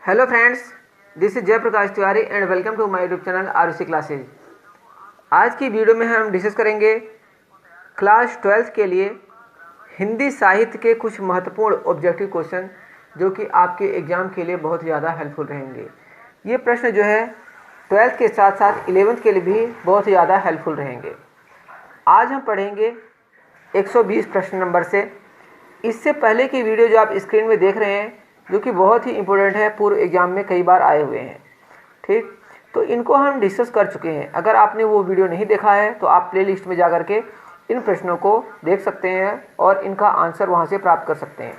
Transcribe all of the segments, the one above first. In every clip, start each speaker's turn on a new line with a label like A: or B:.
A: Hello friends, this is Jayprakash Tiwari and welcome to my YouTube channel Aarushi classes. आज की video में हम डिस्कस करेंगे क्लास 12th के लिए हिंदी साहित्य के कुछ महत्वपूर्ण ऑब्जेक्टिव क्वेश्चन जो कि आपके एग्जाम के लिए बहुत ज़्यादा हेल्पफुल रहेंगे। ये प्रश्न जो है 12th के साथ साथ 11th के लिए भी बहुत ज़्यादा हेल्पफुल रहेंगे। आज हम पढ़ेंगे 120 प्रश्न नंबर से। इससे पहले की वीडियो जो आप स्क्रीन में देख रहे हैं जो कि बहुत ही इंपॉर्टेंट है, पूर्व एग्जाम में कई बार आए हुए हैं। ठीक, तो इनको हम डिस्कस कर चुके हैं। अगर आपने वो वीडियो नहीं देखा है तो आप प्लेलिस्ट में जा कर के इन प्रश्नों को देख सकते हैं और इनका आंसर वहाँ से प्राप्त कर सकते हैं।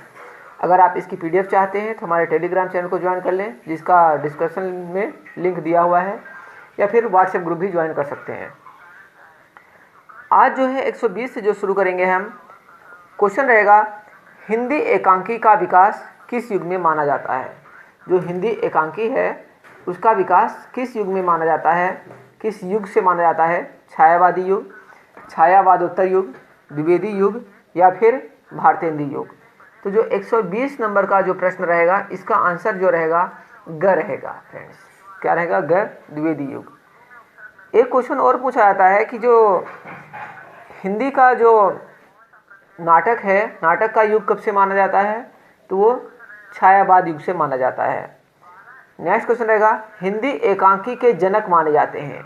A: अगर आप इसकी PDF चाहते हैं तो हमारे टेलीग्राम चैनल को ज्वाइन कर लें, जिसका डिस्क्रिप्शन में लिंक दिया हुआ है, या फिर व्हाट्सएप ग्रुप भी ज्वाइन कर सकते हैं। आज जो है 120 से जो शुरू करेंगे हम, क्वेश्चन रहेगा हिंदी एकांकी का विकास किस युग में माना जाता है। जो हिंदी एकांकी है उसका विकास किस युग में माना जाता है, किस युग से माना जाता है? छायावादी युग, छायावादोत्तर युग, द्विवेदी युग या फिर भारतेंदु युग। तो जो 120 नंबर का जो प्रश्न रहेगा इसका आंसर जो रहेगा ग रहेगा फ्रेंड्स। क्या रहेगा? ग, द्विवेदी युग। एक क्वेश्चन और पूछा जाता है कि जो हिंदी का जो नाटक है, नाटक का युग कब से माना जाता है? तो वो छायावाद युग से माना जाता है। नेक्स्ट क्वेश्चन रहेगा हिंदी एकांकी के जनक माने जाते हैं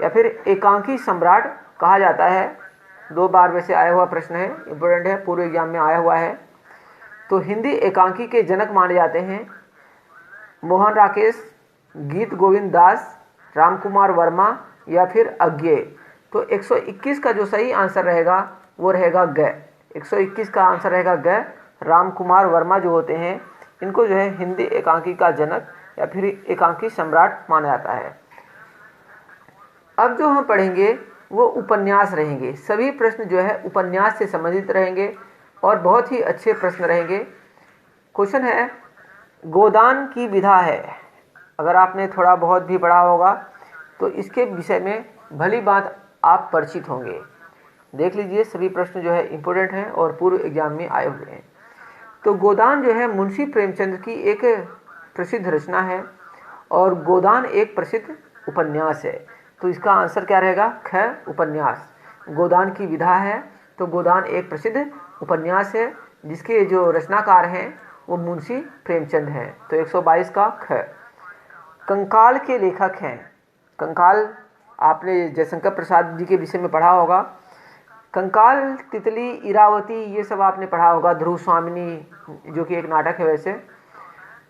A: या फिर एकांकी सम्राट कहा जाता है। 2 बार वैसे आया हुआ प्रश्न है, इंपॉर्टेंट है, पूर्व एग्जाम में आया हुआ है। तो हिंदी एकांकी के जनक माने जाते हैं मोहन राकेश, गीत गोविंद दास, रामकुमार वर्मा या फिर अज्ञेय। तो 121 का जो सही आंसर रहेगा वो रहेगा ग। 121 का आंसर रहेगा ग। रामकुमार वर्मा जो होते हैं इनको जो है हिंदी एकांकी का जनक या फिर एकांकी सम्राट माना जाता है। अब जो हम पढ़ेंगे वो उपन्यास रहेंगे। सभी प्रश्न जो है उपन्यास से संबंधित रहेंगे और बहुत ही अच्छे प्रश्न रहेंगे। क्वेश्चन है गोदान की विधा है। अगर आपने थोड़ा बहुत भी पढ़ा होगा तो इसके विषय में भली बात आप परिचित होंगे। देख लीजिए, सभी प्रश्न जो है इंपॉर्टेंट हैं और पूर्व एग्जाम में आए हुए हैं। तो गोदान जो है मुंशी प्रेमचंद की एक प्रसिद्ध रचना है और गोदान एक प्रसिद्ध उपन्यास है। तो इसका आंसर क्या रहेगा? ख, उपन्यास। गोदान की विधा है तो गोदान एक प्रसिद्ध उपन्यास है जिसके जो रचनाकार हैं वो मुंशी प्रेमचंद हैं। तो 122 का ख। कंकाल के लेखक हैं। कंकाल आपने जयशंकर प्रसाद जी के विषय में पढ़ा होगा। कंकाल, तितली, इरावती ये सब आपने पढ़ा होगा। ध्रुव स्वामिनी जो कि एक नाटक है वैसे।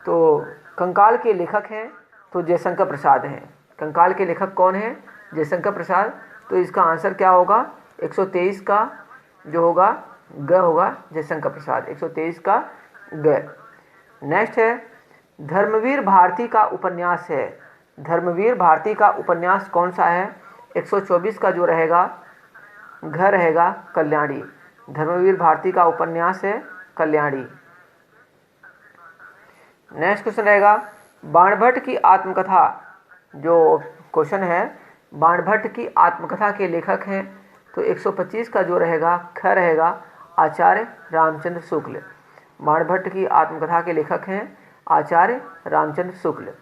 A: तो कंकाल के लेखक हैं तो जयशंकर प्रसाद हैं। कंकाल के लेखक कौन हैं? जयशंकर प्रसाद। तो इसका आंसर क्या होगा? 123 का जो होगा ग होगा, जयशंकर प्रसाद। 123 का ग। नेक्स्ट है धर्मवीर भारती का उपन्यास है। धर्मवीर भारती का उपन्यास कौन सा है? 124 का जो रहेगा घ रहेगा, कल्याणी। धर्मवीर भारती का उपन्यास है कल्याणी। नेक्स्ट क्वेश्चन रहेगा बाणभट्ट की आत्मकथा। जो क्वेश्चन है बाणभट्ट की आत्मकथा के लेखक हैं तो 125 का जो रहेगा ख रहेगा, आचार्य रामचंद्र शुक्ल। बाणभट्ट की आत्मकथा के लेखक हैं आचार्य रामचंद्र शुक्ल।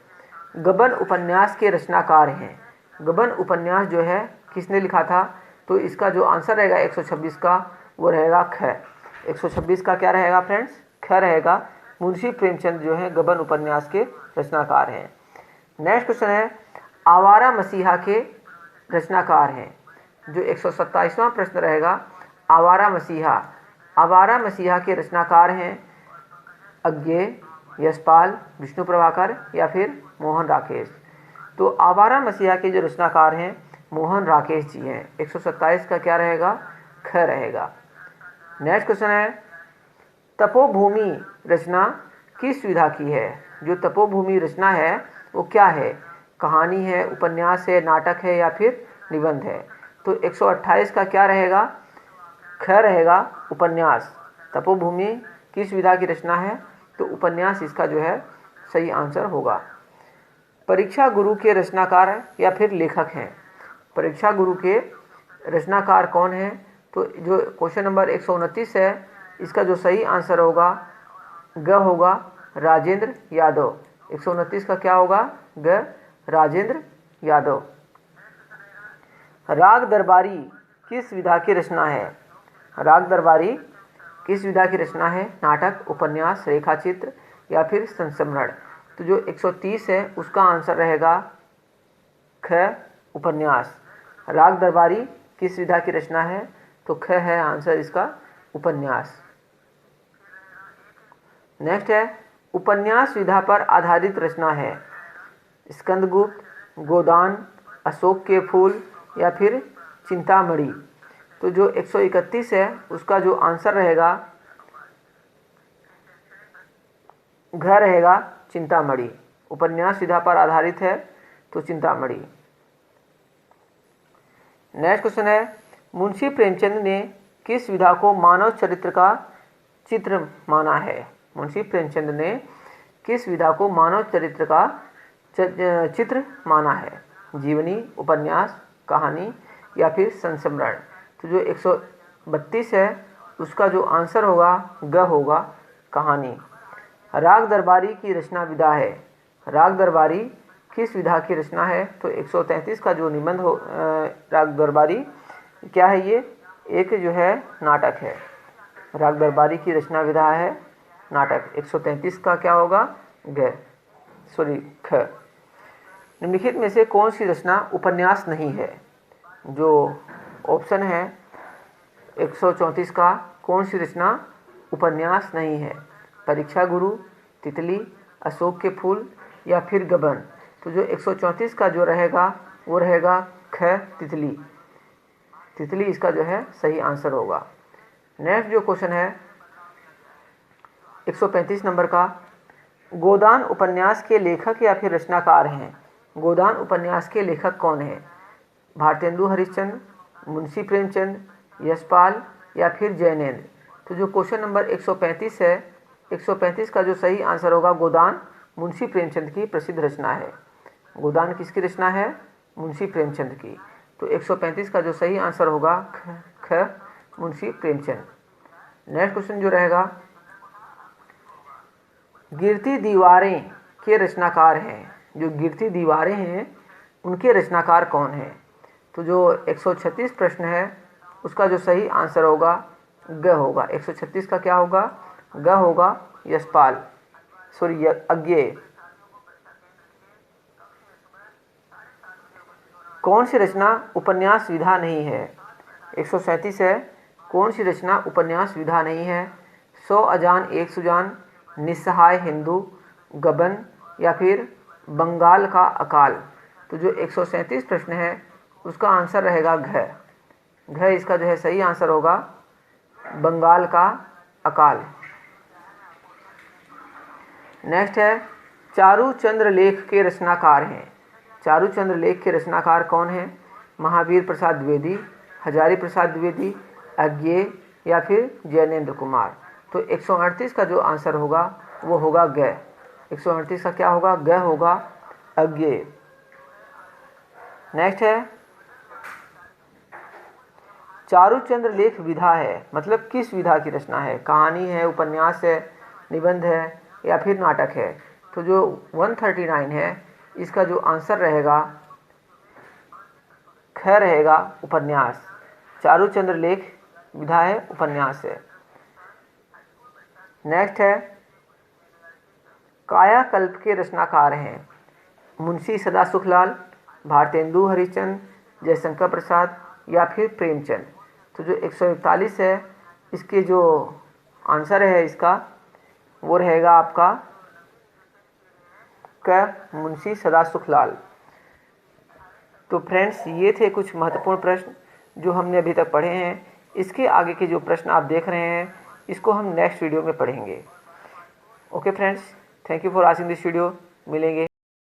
A: गबन उपन्यास के रचनाकार हैं। गबन उपन्यास जो है किसने लिखा था? तो इसका जो आंसर रहेगा 126 का वो रहेगा ख। 126 का क्या रहेगा फ्रेंड्स? ख रहेगा। मुंशी प्रेमचंद जो है गबन उपन्यास के रचनाकार हैं। नेक्स्ट क्वेश्चन है आवारा मसीहा के रचनाकार हैं। जो 127वां प्रश्न रहेगा आवारा मसीहा। आवारा मसीहा के रचनाकार हैं अज्ञेय, यशपाल, विष्णु प्रभाकर या फिर मोहन राकेश। तो आवारा मसीहा के जो रचनाकार हैं मोहन राकेश जी हैं। 127 का क्या रहेगा? ख रहेगा। नेक्स्ट क्वेश्चन है तपोभूमि रचना किस विधा की है? जो तपोभूमि रचना है वो क्या है? कहानी है, उपन्यास है, नाटक है या फिर निबंध है? तो 128 का क्या रहेगा? ख रहेगा, उपन्यास। तपोभूमि किस विधा की रचना है? तो उपन्यास इसका जो है सही आंसर होगा। परीक्षा गुरु के रचनाकार या फिर लेखक हैं। परीक्षा गुरु के रचनाकार कौन है? तो जो क्वेश्चन नंबर 129 है इसका जो सही आंसर होगा ग होगा, राजेंद्र यादव। 129 का क्या होगा? ग, राजेंद्र यादव। राग दरबारी किस विधा की रचना है? राग दरबारी किस विधा की रचना है? नाटक, उपन्यास, रेखाचित्र या फिर संस्मरण। तो जो 130 है उसका आंसर रहेगा ख, उपन्यास। राग दरबारी किस विधा की रचना है? तो ख है आंसर इसका, उपन्यास। नेक्स्ट है, उपन्यास विधा पर आधारित रचना है स्कंदगुप्त, गोदान, अशोक के फूल या फिर चिंतामणि। तो जो 131 है उसका जो आंसर रहेगा घ रहेगा, चिंतामणि। उपन्यास विधा पर आधारित है तो चिंतामणि। नेक्स्ट क्वेश्चन है, मुंशी प्रेमचंद ने किस विधा को मानव चरित्र का चित्र माना है? मुंशी प्रेमचंद ने किस विधा को मानव चरित्र का चित्र माना है? जीवनी, उपन्यास, कहानी या फिर संस्मरण। तो जो 132 है उसका जो आंसर होगा ग होगा, कहानी। राग दरबारी की रचना विधा है। राग दरबारी किस विधा की रचना है? तो 133 का जो निबंध हो राग दरबारी क्या है? ये एक जो है नाटक है। राग दरबारी की रचना विधा है नाटक। 133 का क्या होगा? ग, सॉरी ख। निम्नलिखित में से कौन सी रचना उपन्यास नहीं है? जो ऑप्शन है 134 का, कौन सी रचना उपन्यास नहीं है? परीक्षा गुरु, तितली, अशोक के फूल या फिर गबन। तो जो 134 का जो रहेगा वो रहेगा ख, तितली। तितली इसका जो है सही आंसर होगा। नेक्स्ट जो क्वेश्चन है 135 नंबर का, गोदान उपन्यास के लेखक या फिर रचनाकार हैं? गोदान उपन्यास के लेखक कौन है? भारतेंदु हरिश्चंद्र, मुंशी प्रेमचंद, यशपाल या फिर जैनेन्द्र। तो जो क्वेश्चन नंबर 135 है, 135 का जो सही आंसर होगा गोदान मुंशी प्रेमचंद की प्रसिद्ध रचना है। गोदान किसकी रचना है? मुंशी प्रेमचंद की। तो 135 का जो सही आंसर होगा ख, मुंशी प्रेमचंद। नेक्स्ट क्वेश्चन जो रहेगा, गिरती दीवारें के रचनाकार हैं। जो गिरती दीवारें हैं उनके रचनाकार कौन हैं? तो जो 136 प्रश्न है उसका जो सही आंसर होगा ग होगा। 136 का क्या होगा? ग होगा, यशपाल, सॉरी अज्ञेय। कौन सी रचना उपन्यास विधा नहीं है? 137 है, कौन सी रचना उपन्यास विधा नहीं है? 100 अजान एक सुजान, निस्सहाय हिंदू, गबन या फिर बंगाल का अकाल। तो जो 137 प्रश्न है उसका आंसर रहेगा घ। घ इसका जो है सही आंसर होगा, बंगाल का अकाल। नेक्स्ट है, चारुचंद्र लेख के रचनाकार हैं। चारुचंद्र लेख के रचनाकार कौन हैं? महावीर प्रसाद द्विवेदी, हजारी प्रसाद द्विवेदी, अज्ञेय या फिर जैनेन्द्र कुमार। तो 138 का जो आंसर होगा वो होगा ग। 138 का क्या होगा? ग होगा, अज्ञेय। नेक्स्ट है, चारुचंद्र लेख विधा है, मतलब किस विधा की रचना है? कहानी है, उपन्यास है, निबंध है या फिर नाटक है। तो जो 139 है इसका जो आंसर रहेगा ख रहेगा, उपन्यास। चारुचंद्र लेख विधा है, उपन्यास है। नेक्स्ट है, कायाकल्प के रचनाकार हैं। मुंशी सदा सुखलाल, भारतेंदु हरिश्चंद्र, जयशंकर प्रसाद या फिर प्रेमचंद। तो जो 141 है इसके जो आंसर है इसका वो रहेगा आपका क, मुंशी सदा सुखलाल। तो फ्रेंड्स ये थे कुछ महत्वपूर्ण प्रश्न जो हमने अभी तक पढ़े हैं। इसके आगे के जो प्रश्न आप देख रहे हैं इसको हम नेक्स्ट वीडियो में पढ़ेंगे। Okay friends, thank you for watching this video. मिलेंगे